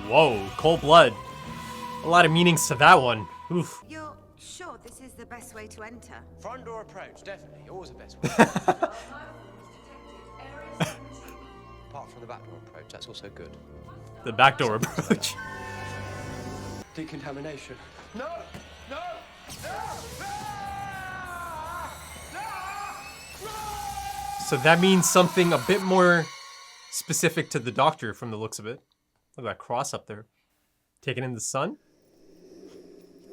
Whoa, cold blood. A lot of meanings to that one. Oof. You're sure this is the best way to enter? Front door approach, definitely. Always the best way. Apart from the back door approach, that's also good. The backdoor approach. Decontamination. No! No! So that means something a bit more specific to the doctor from the looks of it. Look at that cross up there. Taking in the sun?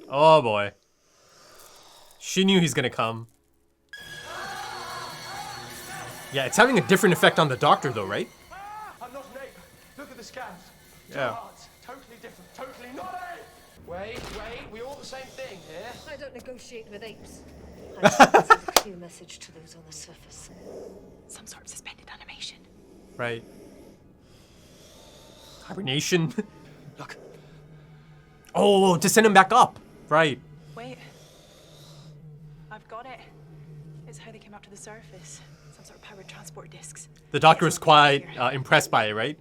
Oh boy. She knew he's gonna come. Yeah, it's having a different effect on the doctor though, right? I'm not an ape. Look at the scans. Yeah. Hearts, totally different. Totally not ape. Wait, we all the same thing here. I don't negotiate with apes. I send a clear message to those on the surface. Some sort of suspended animation. Right. Hibernation. Look. Oh, to send him back up. Right. Wait. I've got it. It's how they came up to the surface. Some sort of powered transport discs. The doctor was quite impressed by it, right?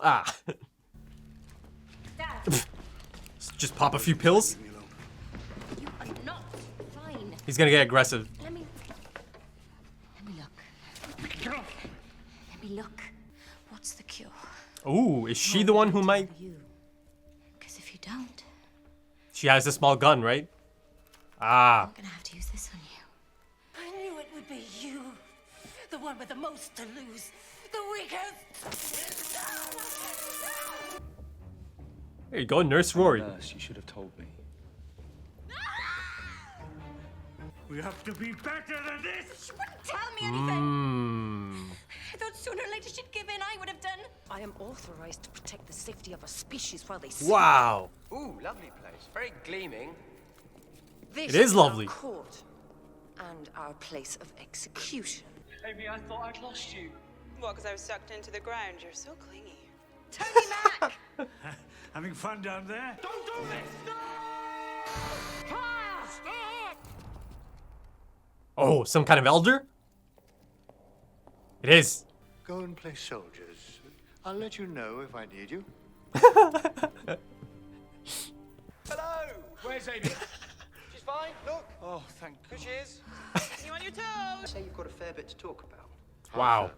Ah. Dad, Just pop a few pills. you are not fine. He's gonna get aggressive. Let me look. Let me look. What's the cure? Ooh, is she the one who might... You. Because if you don't, She has a small gun, right? Ah. I'm gonna have to use this on you. I knew it would be you. The one with the most to lose. The weakest. There you go, Nurse Rory. Nurse, you should have told me. We have to be better than this! She wouldn't tell me anything. I thought sooner or later she'd give in. I would have done. I am authorized to protect the safety of a species while they sleep. Wow. Ooh, lovely place. Very gleaming. This It is lovely. Our court and our place of execution. Amy, I thought I'd lost you. Well, because I was sucked into the ground. You're so clingy. Tony Mac! Having fun down there? Don't do this! No! Oh, some kind of elder? It is. Go and play soldiers. I'll let you know if I need you. Hello! Where's Amy? She's fine, look. Oh, thank Here she is. You on your toes? I say you've got a fair bit to talk about. Wow.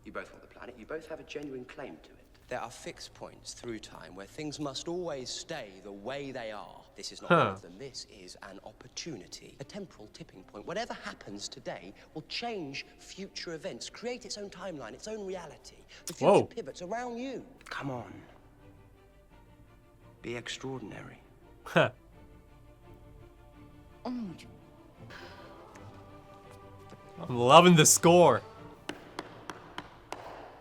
You both want the planet, you both have a genuine claim to it. There are fixed points through time where things must always stay the way they are. This is not one of them. This is an opportunity, a temporal tipping point. Whatever happens today will change future events, create its own timeline, its own reality. The future Whoa. pivots around you. Come on. Be extraordinary. Huh. I'm loving the score.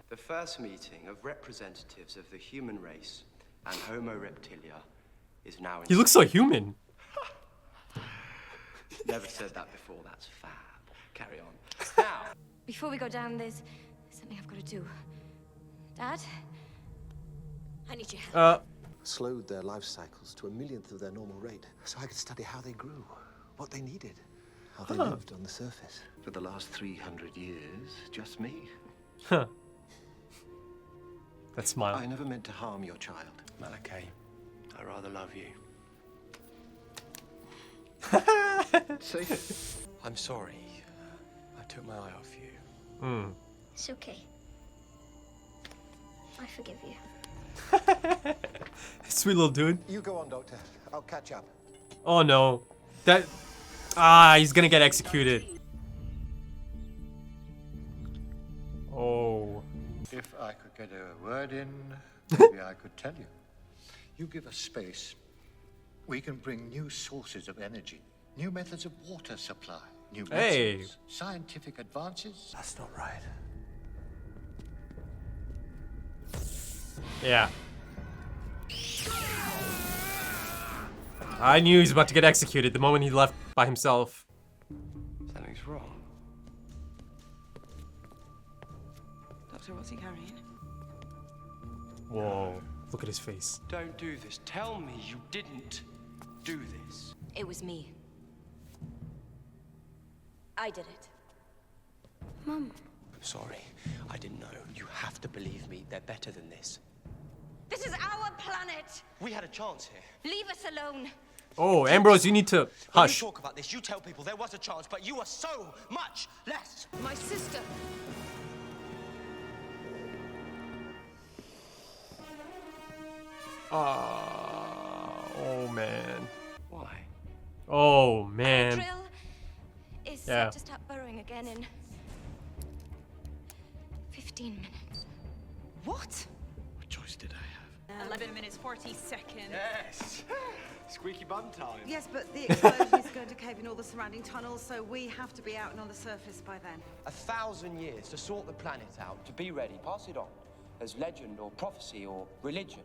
The first meeting of representatives of the human race and Homo reptilia is now in... He looks so human. Never said that before, that's fab. Carry on. Now, Before we go down, there's something I've got to do. Dad? I need your help. Slowed their life cycles to 1/1,000,000th of their normal rate, so I could study how they grew, what they needed, how they lived on the surface. For the last 300 years, just me. Huh. That smile. I never meant to harm your child. Malachi, I rather love you. See? I'm sorry. I took my eye off you. It's okay. I forgive you. Sweet little dude. You go on, Doctor. I'll catch up. Oh no. He's gonna get executed. Oh. If I could get a word in, maybe I could tell you. You give us space, we can bring new sources of energy, new methods of water supply, new Hey. medicines, scientific advances. That's not right. Yeah. I knew he was about to get executed the moment he left by himself. Something's wrong. Doctor, what's he carrying? Whoa. Look at his face. Don't do this. Tell me you didn't do this. It was me. I did it. Mom. I'm sorry. I didn't know. You have to believe me. They're better than this. This is our planet. We had a chance here. Leave us alone. Oh, Ambrose, you need to When you hush. talk about this, you tell people there was a chance, but you are so much less. My sister. Oh man. Why? Oh man. Drill is Yeah. set to start burrowing again in 15 minutes. What? What choice did I have? 11 minutes 40 seconds. Yes! Squeaky bum time. Yes, but the explosion is going to cave in all the surrounding tunnels, so we have to be out and on the surface by then. 1,000 years to sort the planet out, to be ready, pass it on as legend or prophecy or religion,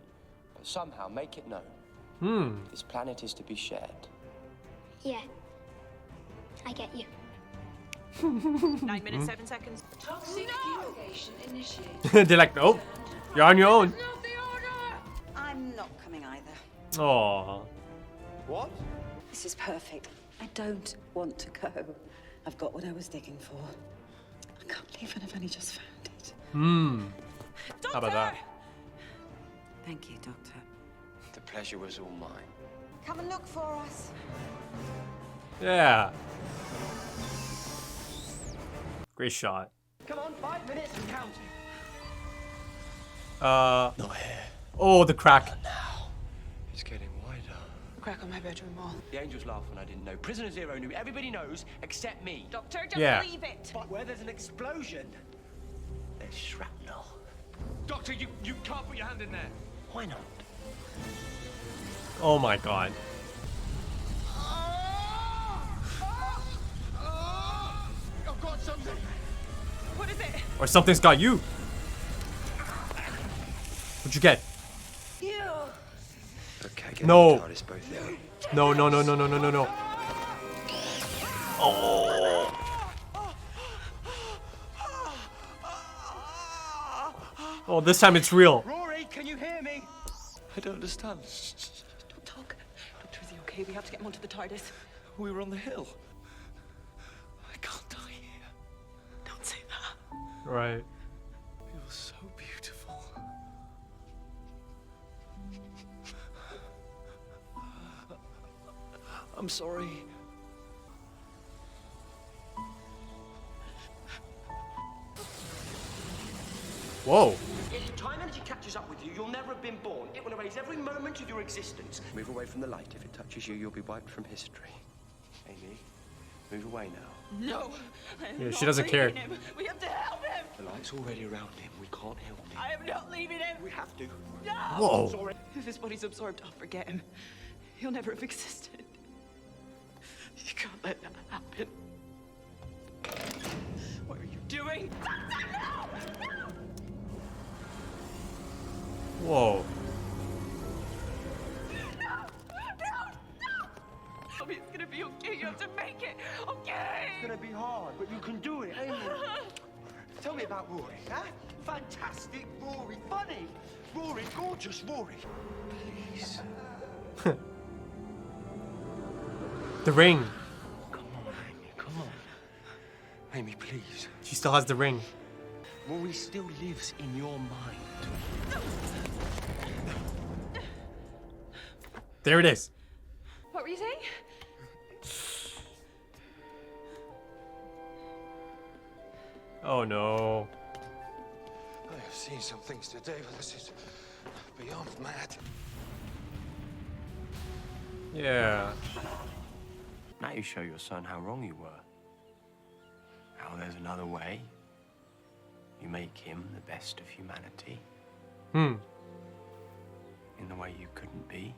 but somehow make it known. This planet is to be shared. Yeah. I get you. 9 minutes 7 seconds. Toxic fumigation initiated. They're like, oh, you're on your own. I'm not coming either. Oh. What? This is perfect. I don't want to go. I've got what I was digging for. I can't believe I've only just found it. How about that? Thank you, Doctor. The pleasure was all mine. Come and look for us. Yeah. Great shot. Come on, 5 minutes and counting. Not here. Oh, the crack. Now. It's getting wider. Crack on my bedroom wall. The angels laughed when I didn't know. Prisoner Zero knew. Everybody knows except me. Doctor, just Yeah. leave it. But where there's an explosion, there's shrapnel. Doctor, you can't put your hand in there. Why not? Oh my god. I've got something. What is it? Or something's got you. What'd you get? Okay, get No. the TARDIS both in. No, no, no, no, no, no, no, no. Oh, this time it's real. Rory, can you hear me? I don't understand. Don't talk. Doctor, is he okay? We have to get him onto the TARDIS. We were on the hill. I can't die here. Don't say that. Right. It was so beautiful. I'm sorry. Whoa. If time energy catches up with you, you'll never have been born. It will erase every moment of your existence. Move away from the light. If it touches you, you'll be wiped from history. Amy, move away now. No. I am Yeah, she not doesn't care. leaving him. We have to help him. The light's already around him. We can't help him. I am not leaving him. We have to. No. Whoa. Sorry. If his body's absorbed, I'll forget him. He'll never have existed. You can't let that happen. What are you doing? Doctor, no! No! Whoa. It's gonna be okay. You have to make it. Okay. It's gonna be hard, but you can do it, Amy. Tell me about Rory, huh? Fantastic Rory, funny. Rory, gorgeous Rory. Please. The ring. Come on, Amy, come on. Amy, please. She still has the ring. Rory still lives in your mind. There it is. What were you saying? Oh no. I have seen some things today, but this is beyond mad. Yeah. Now you show your son how wrong you were. How there's another way. You make him the best of humanity. In the way you couldn't be.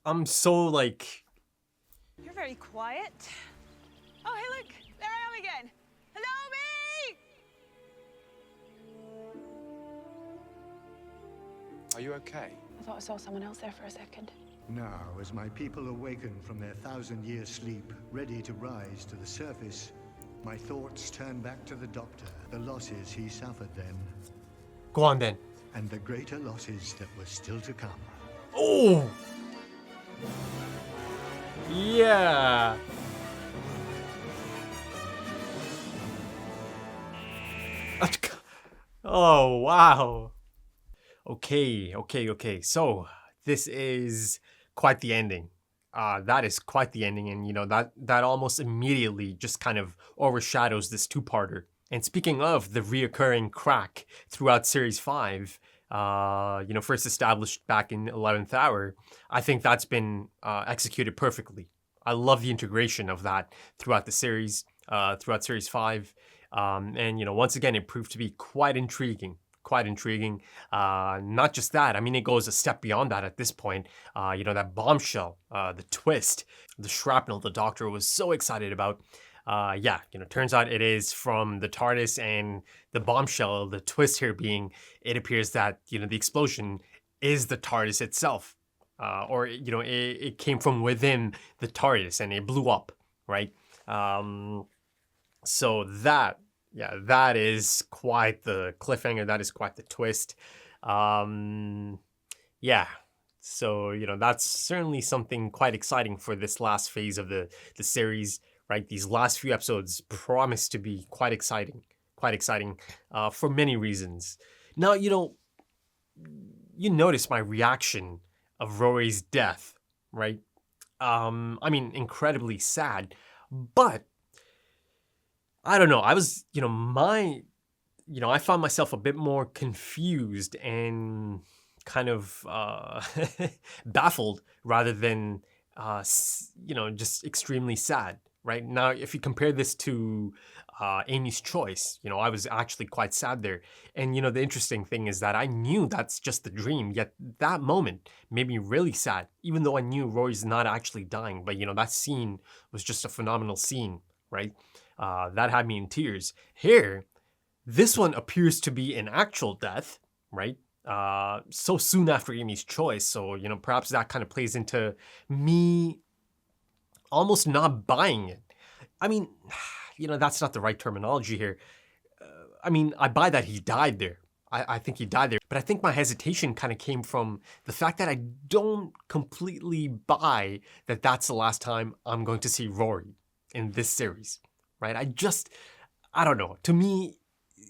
I'm so like. You're very quiet. Oh, hey, look. There I am again. Hello, me! Are you okay? I thought I saw someone else there for a second. Now, as my people awaken from their 1,000-year sleep, ready to rise to the surface, my thoughts turn back to the Doctor, the losses he suffered then, Go on then. and the greater losses that were still to come. Oh. Yeah. Oh, wow. Okay. So this is quite the ending. That is quite the ending, and that almost immediately just kind of overshadows this two-parter. And speaking of the reoccurring crack throughout Series 5, first established back in 11th Hour, I think that's been executed perfectly. I love the integration of that throughout the series, throughout Series 5. And once again, it proved to be quite intriguing. Not just that, I mean, it goes a step beyond that at this point. That bombshell, the twist, the shrapnel the Doctor was so excited about. Turns out it is from the TARDIS, and the bombshell, the twist here being, it appears that, the explosion is the TARDIS itself. It came from within the TARDIS and it blew up, right? So that is quite the cliffhanger. That is quite the twist. So, that's certainly something quite exciting for this last phase of the series, right? These last few episodes promise to be quite exciting for many reasons. Now, you notice my reaction of Rory's death, right? I mean, incredibly sad, but I don't know. I was, I found myself a bit more confused and kind of baffled rather than, just extremely sad, right? Now, if you compare this to Amy's choice, I was actually quite sad there. And, the interesting thing is that I knew that's just the dream, yet that moment made me really sad, even though I knew Rory's not actually dying. But, that scene was just a phenomenal scene, right? That had me in tears. Here, this one appears to be an actual death, right? So soon after Amy's choice. So, perhaps that kind of plays into me almost not buying it. I mean, that's not the right terminology here. I buy that he died there. I think he died there. But I think my hesitation kind of came from the fact that I don't completely buy that that's the last time I'm going to see Rory in this series. Right? I don't know. To me,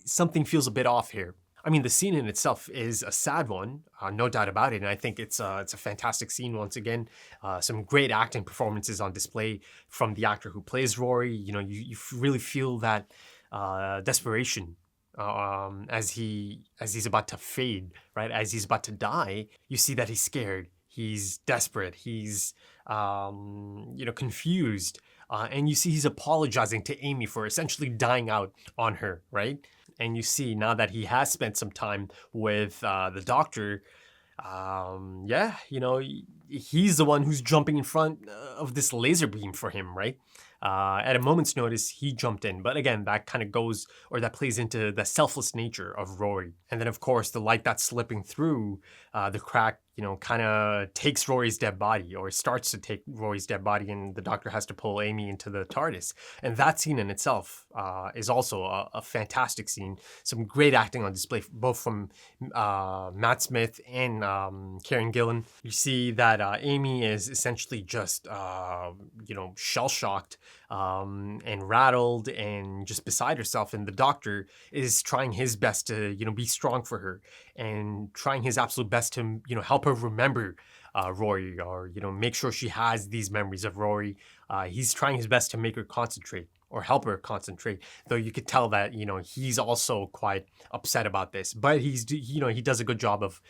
something feels a bit off here. I mean, the scene in itself is a sad one, no doubt about it. And I think it's a fantastic scene once again. Some great acting performances on display from the actor who plays Rory. You really feel that desperation as he's about to fade, right? As he's about to die, you see that he's scared. He's desperate. He's, confused. And you see he's apologizing to Amy for essentially dying out on her, right? And you see now that he has spent some time with the Doctor, he's the one who's jumping in front of this laser beam for him, right? At a moment's notice, he jumped in. But again, that kind of that plays into the selfless nature of Rory. And then, of course, the light that's slipping through the crack, kind of takes Rory's dead body, or starts to take Rory's dead body, and the Doctor has to pull Amy into the TARDIS. And that scene in itself is also a fantastic scene. Some great acting on display, both from Matt Smith and Karen Gillan. You see that Amy is essentially just, shell-shocked and rattled and just beside herself. And the Doctor is trying his best to, be strong for her and trying his absolute best to, help her remember Rory, or, make sure she has these memories of Rory. He's trying his best to make her concentrate or help her concentrate, though you could tell that, he's also quite upset about this. But he does a good job of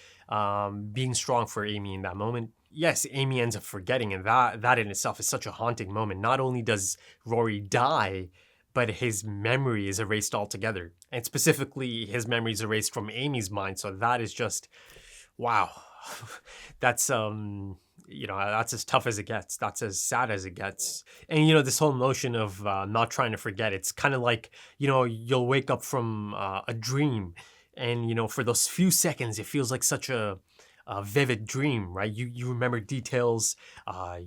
being strong for Amy in that moment. Yes, Amy ends up forgetting, and that in itself is such a haunting moment. Not only does Rory die, but his memory is erased altogether. And specifically, his memory is erased from Amy's mind. So that is just, wow. That's, that's as tough as it gets. That's as sad as it gets. And, this whole notion of not trying to forget, it's kind of like, you'll wake up from a dream. And, for those few seconds, it feels like such a vivid dream, right? You remember details.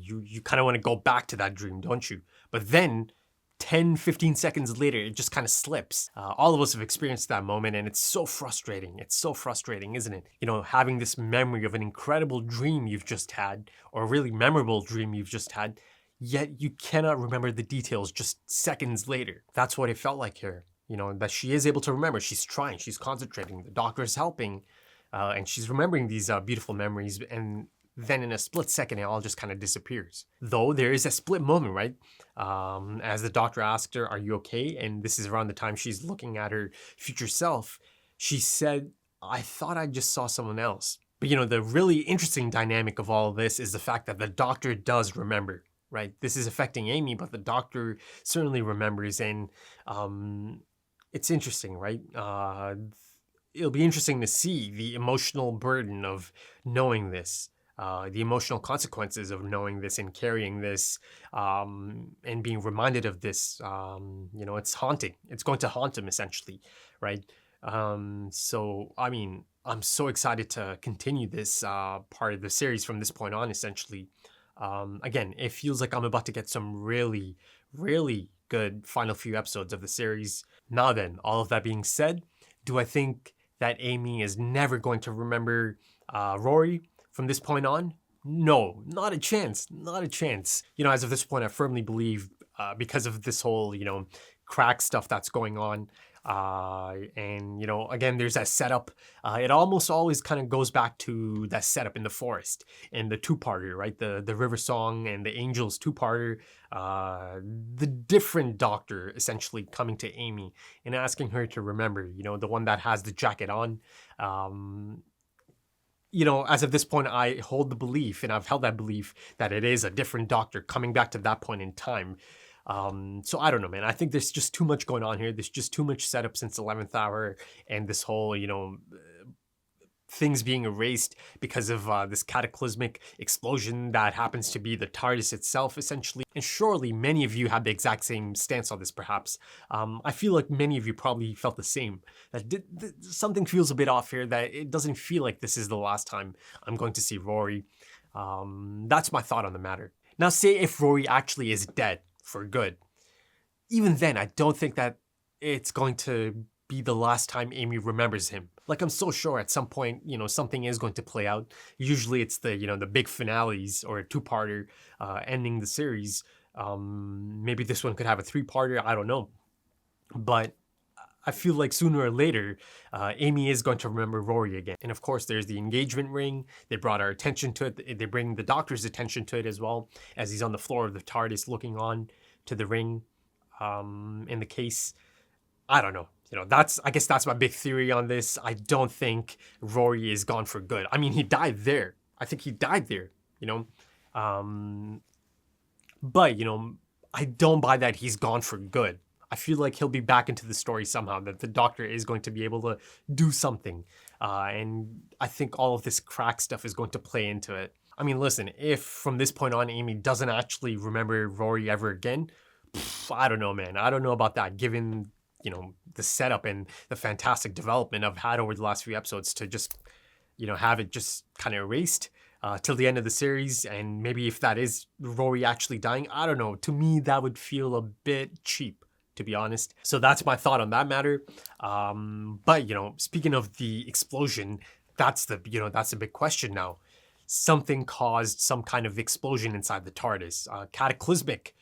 You kind of want to go back to that dream, don't you? But then 10, 15 seconds later, it just kind of slips. All of us have experienced that moment, and it's so frustrating. It's so frustrating, isn't it? Having this memory of an incredible dream you've just had, or a really memorable dream you've just had, yet you cannot remember the details just seconds later. That's what it felt like here. You know, that she is able to remember. She's trying, she's concentrating, the doctor is helping, and she's remembering these beautiful memories, and then in a split second, it all just kind of disappears. Though there is a split moment, right? As the doctor asked her, "Are you okay?" And this is around the time she's looking at her future self. She said, "I thought I just saw someone else." But you know, the really interesting dynamic of all of this is the fact that the doctor does remember, right? This is affecting Amy, but the doctor certainly remembers, and it's interesting, right? It'll be interesting to see the emotional burden of knowing this, the emotional consequences of knowing this and carrying this, and being reminded of this. You know, it's haunting. It's going to haunt him essentially, right? So, I mean, I'm so excited to continue this part of the series from this point on, essentially. Again, it feels like I'm about to get some really, really good final few episodes of the series. Now then, all of that being said, do I think that Amy is never going to remember Rory from this point on? No, not a chance, not a chance. You know, as of this point, I firmly believe because of this whole, you know, crack stuff that's going on, and you know, again, there's that setup. It almost always kind of goes back to that setup in the forest and the two-parter, right? The river song and the angels two-parter. The different doctor essentially coming to Amy and asking her to remember, you know, the one that has the jacket on. You know, as of this point, I hold the belief, and I've held that belief, that it is a different doctor coming back to that point in time. So I don't know, man. I think there's just too much going on here. There's just too much setup since 11th hour, and this whole, you know, things being erased because of this cataclysmic explosion that happens to be the TARDIS itself, essentially. And surely many of you have the exact same stance on this, perhaps. I feel like many of you probably felt the same. That something feels a bit off here, that it doesn't feel like this is the last time I'm going to see Rory. That's my thought on the matter. Now, say if Rory actually is dead for good. Even then, I don't think that it's going to be the last time Amy remembers him. Like, I'm so sure at some point, you know, something is going to play out. Usually it's the, you know, the big finales or a two-parter ending the series. Maybe this one could have a three-parter, I don't know. But I feel like sooner or later, Amy is going to remember Rory again. And of course, there's the engagement ring. They brought our attention to it. They bring the doctor's attention to it as well, as he's on the floor of the TARDIS looking on to the ring in the case. I don't know. You know, I guess that's my big theory on this. I don't think Rory is gone for good. I mean, he died there. I think he died there, you know. But, you know, I don't buy that he's gone for good. I feel like he'll be back into the story somehow, that the doctor is going to be able to do something. And I think all of this crack stuff is going to play into it. I mean, listen, if from this point on Amy doesn't actually remember Rory ever again, I don't know, man. I don't know about that, given, you know, the setup and the fantastic development I've had over the last few episodes, to just, you know, have it just kind of erased till the end of the series. And maybe if that is Rory actually dying, I don't know. To me, that would feel a bit cheap, to be honest. So that's my thought on that matter. But, you know, speaking of the explosion, that's the big question now. Something caused some kind of explosion inside the TARDIS, cataclysmic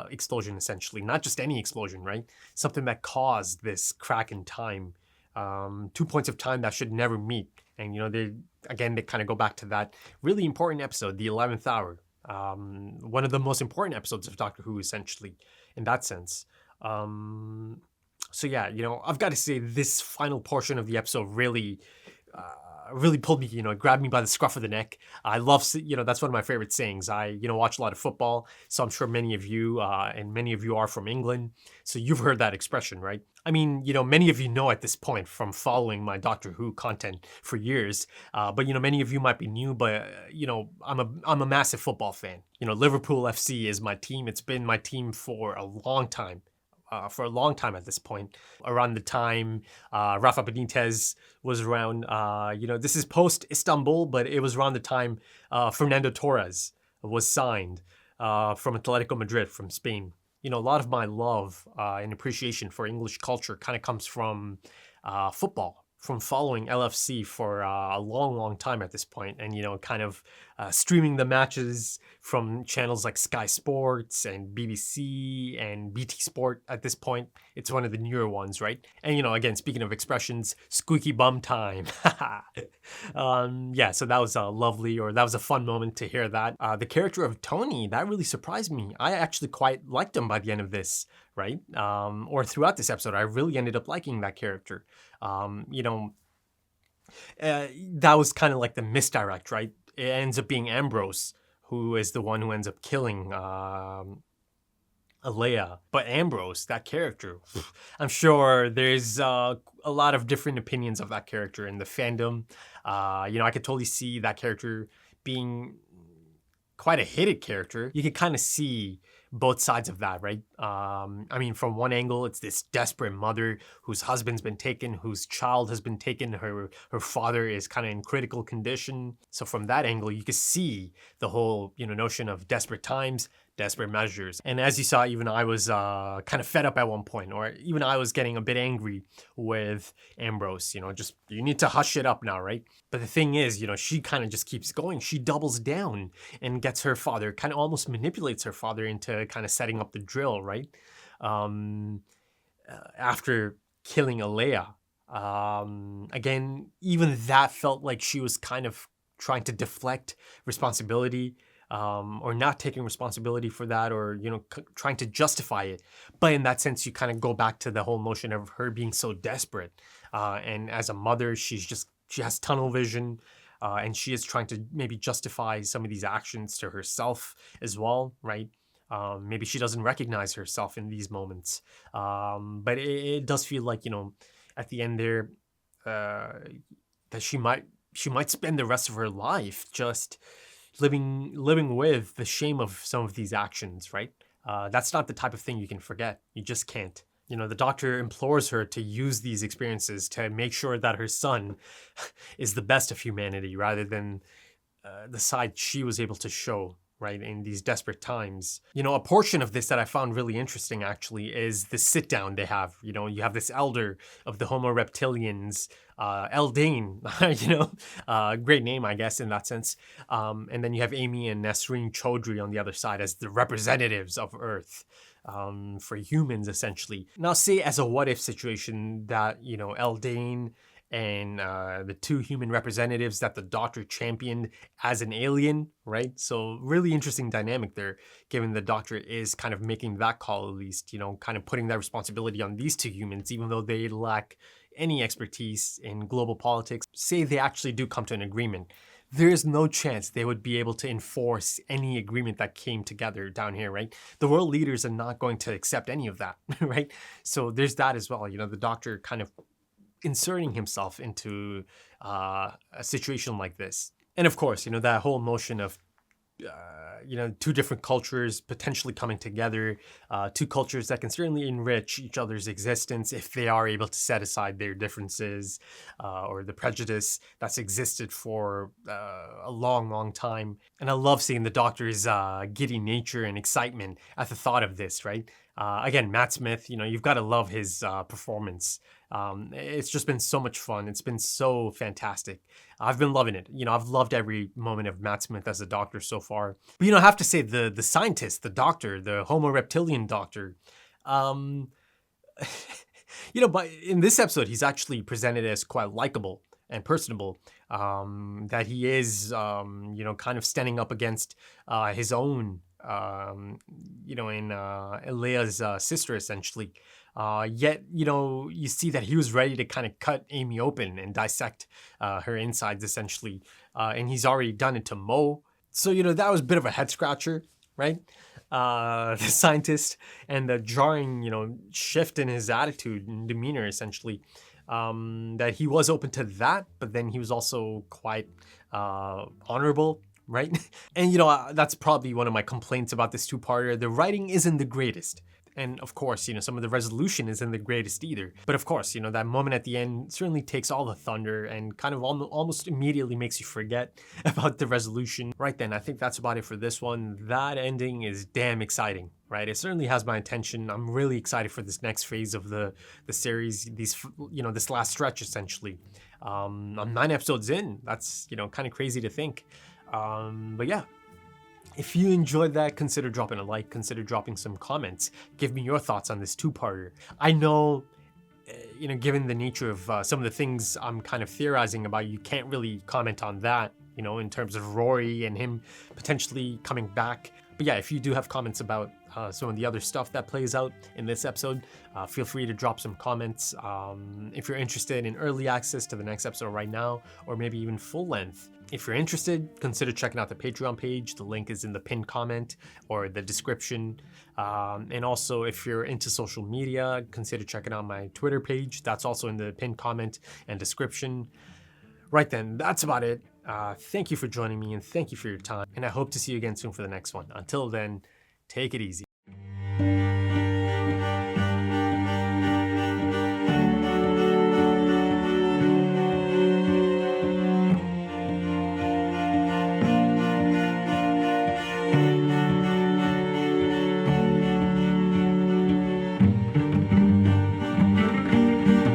explosion, essentially. Not just any explosion, right? Something that caused this crack in time. 2 points of time that should never meet. And, you know, they kind of go back to that really important episode, the 11th hour. One of the most important episodes of Doctor Who, essentially, in that sense. So yeah, you know, I've got to say this final portion of the episode really pulled me, you know, grabbed me by the scruff of the neck. I love, you know, that's one of my favorite sayings. I, you know, watch a lot of football, so I'm sure many of you, and many of you are from England, so you've heard that expression, right? I mean, you know, many of you know at this point from following my Doctor Who content for years, but, you know, many of you might be new, but, you know, I'm a massive football fan. You know, Liverpool FC is my team. It's been my team for a long time. At this point, around the time Rafa Benitez was around. You know, this is post Istanbul, but it was around the time Fernando Torres was signed from Atletico Madrid from Spain. You know, a lot of my love and appreciation for English culture kind of comes from football, from following LFC for a long, long time at this point, and, you know, kind of streaming the matches from channels like Sky Sports and BBC and BT Sport at this point. It's one of the newer ones, right? And, you know, again, speaking of expressions, squeaky bum time. Yeah, so that was lovely, or that was a fun moment to hear that. The character of Tony, that really surprised me. I actually quite liked him by the end of this, right? Or throughout this episode, I really ended up liking that character. You know, that was kind of like the misdirect, right? It ends up being Ambrose, who is the one who ends up killing Alea. But Ambrose, that character, I'm sure there's a lot of different opinions of that character in the fandom. You know, I could totally see that character being quite a hated character. You could kind of see both sides of that, right? I mean, from one angle, it's this desperate mother whose husband's been taken, whose child has been taken, her father is kind of in critical condition. So from that angle, you could see the whole, you know, notion of desperate times, desperate measures. And as you saw, even I was kind of fed up at one point, or even I was getting a bit angry with Ambrose, you know, just, you need to hush it up now, right? But the thing is, you know, she kind of just keeps going. She doubles down and gets her father, kind of almost manipulates her father into kind of setting up the drill, right? After killing Alea. Again, even that felt like she was kind of trying to deflect responsibility, or not taking responsibility for that, or, you know, trying to justify it. But in that sense, you kind of go back to the whole notion of her being so desperate. And as a mother, she has tunnel vision, and she is trying to maybe justify some of these actions to herself as well, right? Maybe she doesn't recognize herself in these moments. But it does feel like, you know, at the end there, that she might spend the rest of her life just living with the shame of some of these actions, right? That's not the type of thing you can forget. You just can't. You know, the doctor implores her to use these experiences to make sure that her son is the best of humanity, rather than the side she was able to show, right, in these desperate times. You know, a portion of this that I found really interesting, actually, is the sit down they have. You know, you have this elder of the Homo reptilians, Eldane, you know, great name, I guess, in that sense. And then you have Amy and Nasreen Chaudhry on the other side as the representatives of Earth, for humans, essentially. Now, say as a what-if situation that, you know, Eldane and the two human representatives that the doctor championed as an alien, right? So really interesting dynamic there, given the doctor is kind of making that call, at least, you know, kind of putting that responsibility on these two humans, even though they lack any expertise in global politics. Say they actually do come to an agreement. There is no chance they would be able to enforce any agreement that came together down here, right? The world leaders are not going to accept any of that, right? So there's that as well. You know, the doctor kind of inserting himself into a situation like this. And of course, you know, that whole notion of, you know, two different cultures potentially coming together, two cultures that can certainly enrich each other's existence if they are able to set aside their differences, or the prejudice that's existed for a long, long time. And I love seeing the doctor's giddy nature and excitement at the thought of this, right? Again, Matt Smith, you know, you've got to love his performance. It's just been so much fun. It's been so fantastic. I've been loving it. You know, I've loved every moment of Matt Smith as a doctor so far. But, you know, I have to say the scientist, the doctor, the Homo reptilian doctor, you know, but in this episode, he's actually presented as quite likable and personable. That he is, you know, kind of standing up against his own, you know, in Alea's sister, essentially. Yet, you know, you see that he was ready to kind of cut Amy open and dissect her insides, essentially. And he's already done it to Mo. So, you know, that was a bit of a head scratcher, right? The scientist, and the jarring, you know, shift in his attitude and demeanor, essentially. That he was open to that, but then he was also quite honorable, right? And, you know, that's probably one of my complaints about this two-parter. The writing isn't the greatest. And of course, you know, some of the resolution isn't the greatest either. But of course, you know, that moment at the end certainly takes all the thunder and kind of almost immediately makes you forget about the resolution. Right then, I think that's about it for this one. That ending is damn exciting, right? It certainly has my attention. I'm really excited for this next phase of the series, you know, this last stretch, essentially. I'm 9 episodes in. That's, you know, kind of crazy to think. But yeah, if you enjoyed that, consider dropping a like, consider dropping some comments. Give me your thoughts on this two-parter. I know, you know, given the nature of some of the things I'm kind of theorizing about, you can't really comment on that, you know, in terms of Rory and him potentially coming back. But yeah, if you do have comments about some of the other stuff that plays out in this episode, feel free to drop some comments. If you're interested in early access to the next episode right now, or maybe even full length, if you're interested, consider checking out the Patreon page. The link is in the pinned comment or the description. And also, if you're into social media, consider checking out my Twitter page. That's also in the pinned comment and description. Right then, that's about it. Thank you for joining me and thank you for your time. And I hope to see you again soon for the next one. Until then, take it easy.